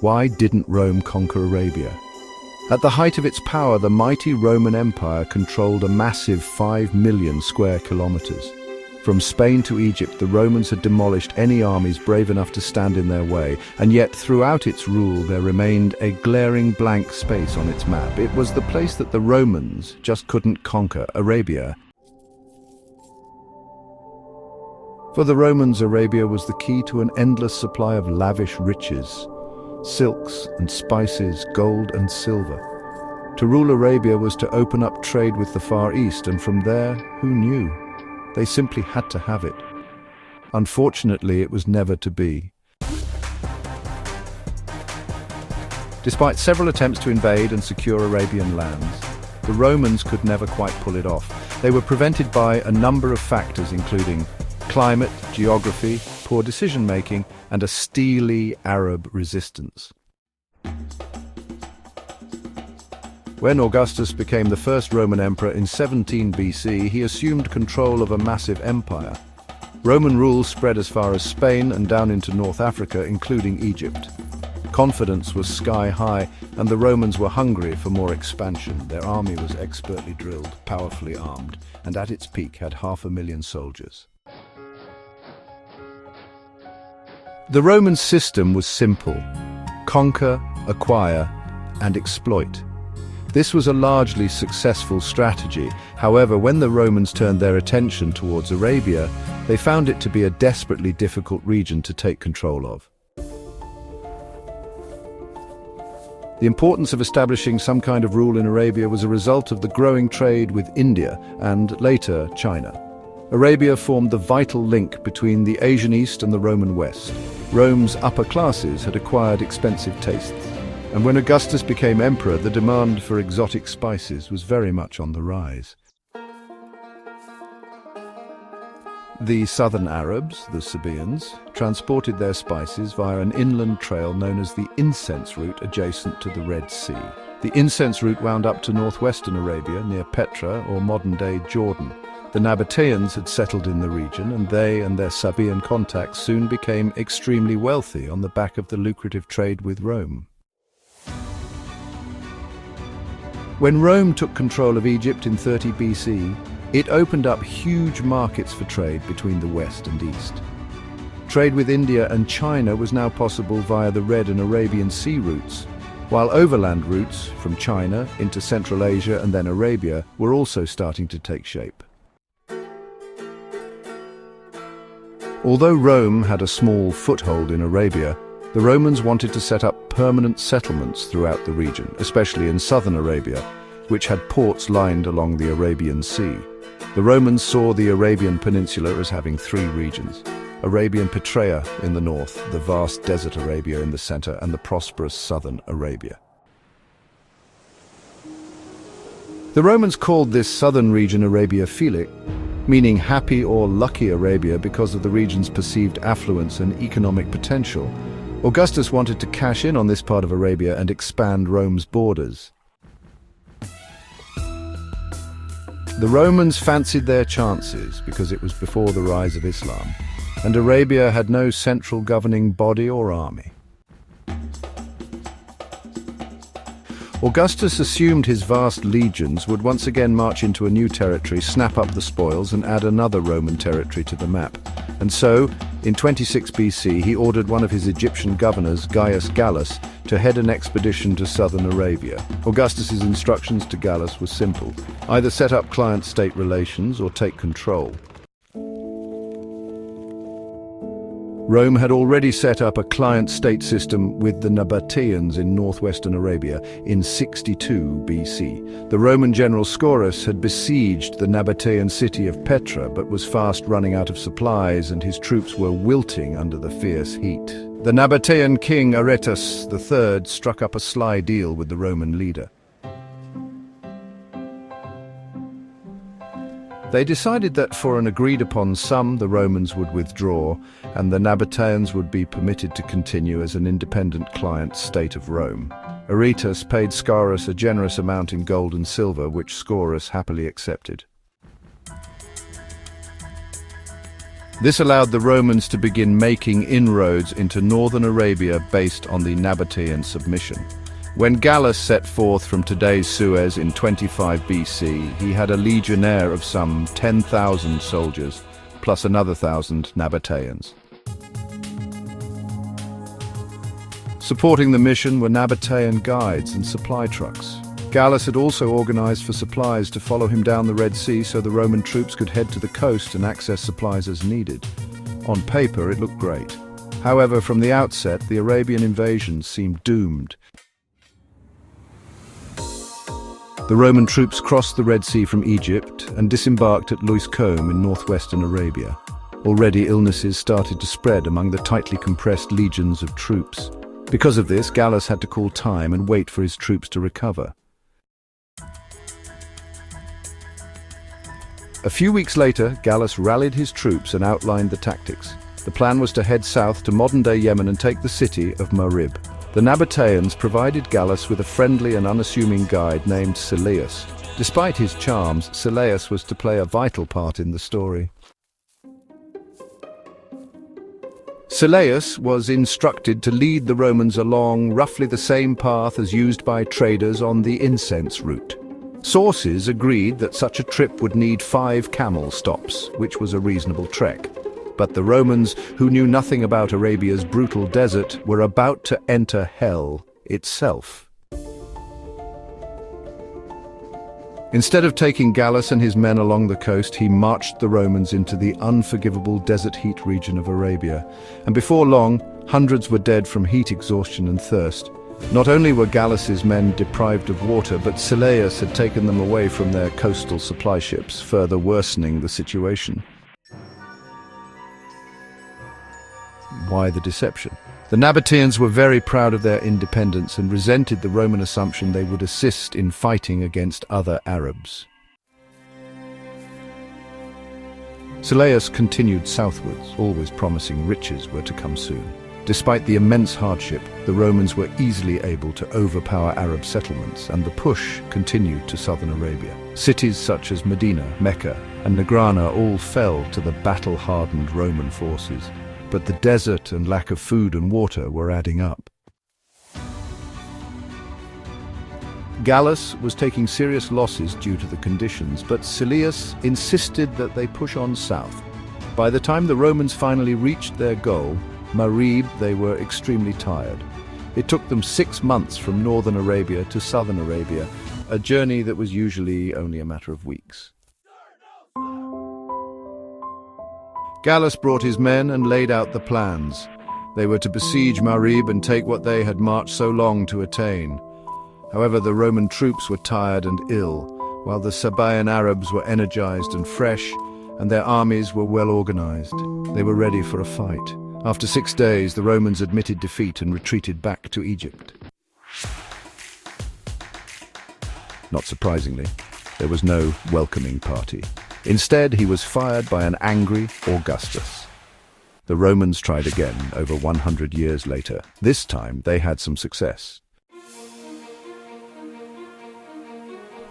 Why didn't Rome conquer Arabia? At the height of its power, the mighty Roman Empire controlled a massive 5 million square kilometers. From Spain to Egypt, the Romans had demolished any armies brave enough to stand in their way, and yet throughout its rule there remained a glaring blank space on its map. It was the place that the Romans just couldn't conquer, Arabia. For the Romans, Arabia was the key to an endless supply of lavish riches, silks and spices, gold and silver. To rule Arabia was to open up trade with the Far East, and from there, who knew? They simply had to have it. Unfortunately, it was never to be. Despite several attempts to invade and secure Arabian lands, the Romans could never quite pull it off. They were prevented by a number of factors, including climate, geography, poor decision-making, and a steely Arab resistance. When Augustus became the first Roman emperor in 17 BC, he assumed control of a massive empire. Roman rule spread as far as Spain and down into North Africa, including Egypt. Confidence was sky high, and the Romans were hungry for more expansion. Their army was expertly drilled, powerfully armed, and at its peak had 500,000 soldiers. The Roman system was simple: conquer, acquire, and exploit. This was a largely successful strategy. However, when the Romans turned their attention towards Arabia, they found it to be a desperately difficult region to take control of. The importance of establishing some kind of rule in Arabia was a result of the growing trade with India and, later, China. Arabia formed the vital link between the Asian East and the Roman West. Rome's upper classes had acquired expensive tastes, and when Augustus became emperor, the demand for exotic spices was very much on the rise. The southern Arabs, the Sabaeans, transported their spices via an inland trail known as the incense route adjacent to the Red Sea. The incense route wound up to northwestern Arabia near Petra, or modern-day Jordan. The Nabateans had settled in the region, and they and their Sabaean contacts soon became extremely wealthy on the back of the lucrative trade with Rome. When Rome took control of Egypt in 30 BC, it opened up huge markets for trade between the West and East. Trade with India and China was now possible via the Red and Arabian Sea routes, while overland routes from China into Central Asia and then Arabia were also starting to take shape. Although Rome had a small foothold in Arabia, the Romans wanted to set up permanent settlements throughout the region, especially in southern Arabia, which had ports lined along the Arabian Sea. The Romans saw the Arabian Peninsula as having three regions: Arabian Petraea in the north, the vast desert Arabia in the center, and the prosperous southern Arabia. The Romans called this southern region Arabia Felix, meaning happy or lucky Arabia because of the region's perceived affluence and economic potential. Augustus wanted to cash in on this part of Arabia and expand Rome's borders. The Romans fancied their chances because it was before the rise of Islam, and Arabia had no central governing body or army. Augustus assumed his vast legions would once again march into a new territory, snap up the spoils, and add another Roman territory to the map. And so, in 26 BC, he ordered one of his Egyptian governors, Gaius Gallus, to head an expedition to southern Arabia. Augustus's instructions to Gallus were simple: either set up client-state relations or take control. Rome had already set up a client-state system with the Nabateans in northwestern Arabia in 62 BC. The Roman general Scaurus had besieged the Nabatean city of Petra, but was fast running out of supplies, and his troops were wilting under the fierce heat. The Nabatean king Aretas III struck up a sly deal with the Roman leader. They decided that for an agreed-upon sum, the Romans would withdraw, and the Nabateans would be permitted to continue as an independent client state of Rome. Aretas paid Scaurus a generous amount in gold and silver, which Scaurus happily accepted. This allowed the Romans to begin making inroads into northern Arabia based on the Nabatean submission. When Gallus set forth from today's Suez in 25 BC, he had a legionnaire of some 10,000 soldiers, plus another 1,000 Nabateans. Supporting the mission were Nabatean guides and supply trucks. Gallus had also organized for supplies to follow him down the Red Sea so the Roman troops could head to the coast and access supplies as needed. On paper, it looked great. However, from the outset, the Arabian invasion seemed doomed. The Roman troops crossed the Red Sea from Egypt and disembarked at Luiscom in northwestern Arabia. Already illnesses started to spread among the tightly compressed legions of troops. Because of this, Gallus had to call time and wait for his troops to recover. A few weeks later, Gallus rallied his troops and outlined the tactics. The plan was to head south to modern-day Yemen and take the city of Marib. The Nabateans provided Gallus with a friendly and unassuming guide named Silius. Despite his charms, Silius was to play a vital part in the story. Silius was instructed to lead the Romans along roughly the same path as used by traders on the incense route. Sources agreed that such a trip would need 5 camel stops, which was a reasonable trek. But the Romans, who knew nothing about Arabia's brutal desert, were about to enter hell itself. Instead of taking Gallus and his men along the coast, he marched the Romans into the unforgivable desert heat region of Arabia. And before long, hundreds were dead from heat exhaustion and thirst. Not only were Gallus's men deprived of water, but Silius had taken them away from their coastal supply ships, further worsening the situation. Why the deception? The Nabateans were very proud of their independence and resented the Roman assumption they would assist in fighting against other Arabs. Silius continued southwards, always promising riches were to come soon. Despite the immense hardship, the Romans were easily able to overpower Arab settlements, and the push continued to southern Arabia. Cities such as Medina, Mecca, and Negrana all fell to the battle-hardened Roman forces. But the desert and lack of food and water were adding up. Gallus was taking serious losses due to the conditions, but Silius insisted that they push on south. By the time the Romans finally reached their goal, Marib, they were extremely tired. It took them 6 months from northern Arabia to southern Arabia, a journey that was usually only a matter of weeks. Gallus brought his men and laid out the plans. They were to besiege Marib and take what they had marched so long to attain. However, the Roman troops were tired and ill, while the Sabaean Arabs were energized and fresh, and their armies were well organized. They were ready for a fight. After 6 days, the Romans admitted defeat and retreated back to Egypt. Not surprisingly, there was no welcoming party. Instead, he was fired by an angry Augustus. The Romans tried again over 100 years later. This time, they had some success.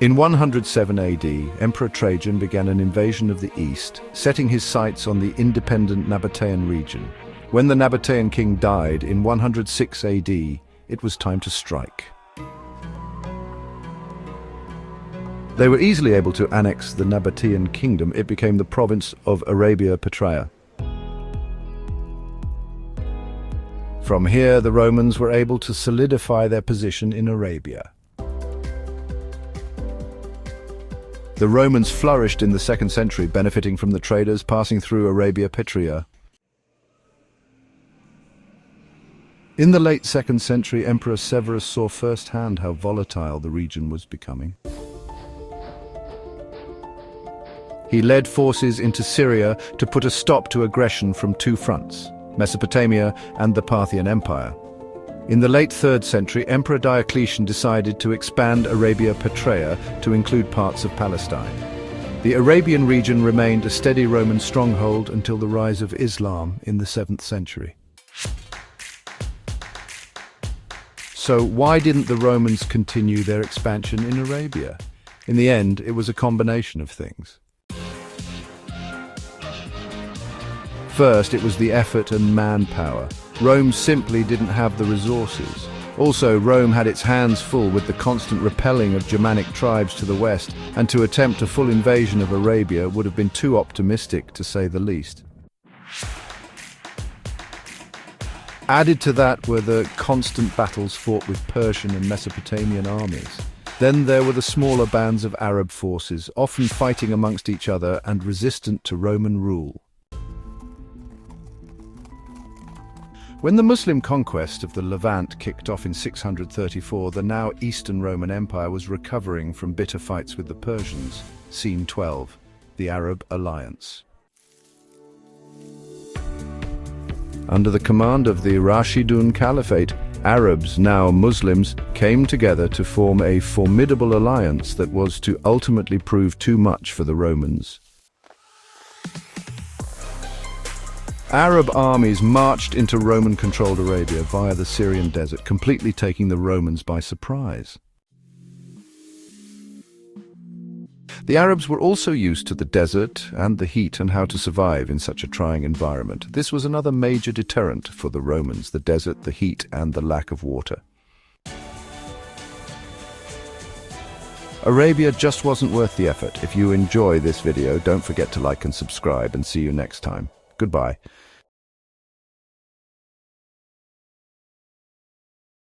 In 107 AD, Emperor Trajan began an invasion of the east, setting his sights on the independent Nabatean region. When the Nabatean king died in 106 AD, it was time to strike. They were easily able to annex the Nabatean kingdom. It became the province of Arabia Petraea. From here, the Romans were able to solidify their position in Arabia. The Romans flourished in the 2nd century, benefiting from the traders passing through Arabia Petraea. In the late 2nd century, Emperor Severus saw firsthand how volatile the region was becoming. He led forces into Syria to put a stop to aggression from 2 fronts, Mesopotamia and the Parthian Empire. In the late 3rd century, Emperor Diocletian decided to expand Arabia Petraea to include parts of Palestine. The Arabian region remained a steady Roman stronghold until the rise of Islam in the 7th century. So why didn't the Romans continue their expansion in Arabia? In the end, it was a combination of things. First, it was the effort and manpower. Rome simply didn't have the resources. Also, Rome had its hands full with the constant repelling of Germanic tribes to the west, and to attempt a full invasion of Arabia would have been too optimistic, to say the least. Added to that were the constant battles fought with Persian and Mesopotamian armies. Then there were the smaller bands of Arab forces, often fighting amongst each other and resistant to Roman rule. When the Muslim conquest of the Levant kicked off in 634, the now Eastern Roman Empire was recovering from bitter fights with the Persians. Scene 12. The Arab Alliance. Under the command of the Rashidun Caliphate, Arabs, now Muslims, came together to form a formidable alliance that was to ultimately prove too much for the Romans. Arab armies marched into Roman-controlled Arabia via the Syrian desert, completely taking the Romans by surprise. The Arabs were also used to the desert and the heat and how to survive in such a trying environment. This was another major deterrent for the Romans: the desert, the heat, and the lack of water. Arabia just wasn't worth the effort. If you enjoy this video, don't forget to like and subscribe, and see you next time. Goodbye.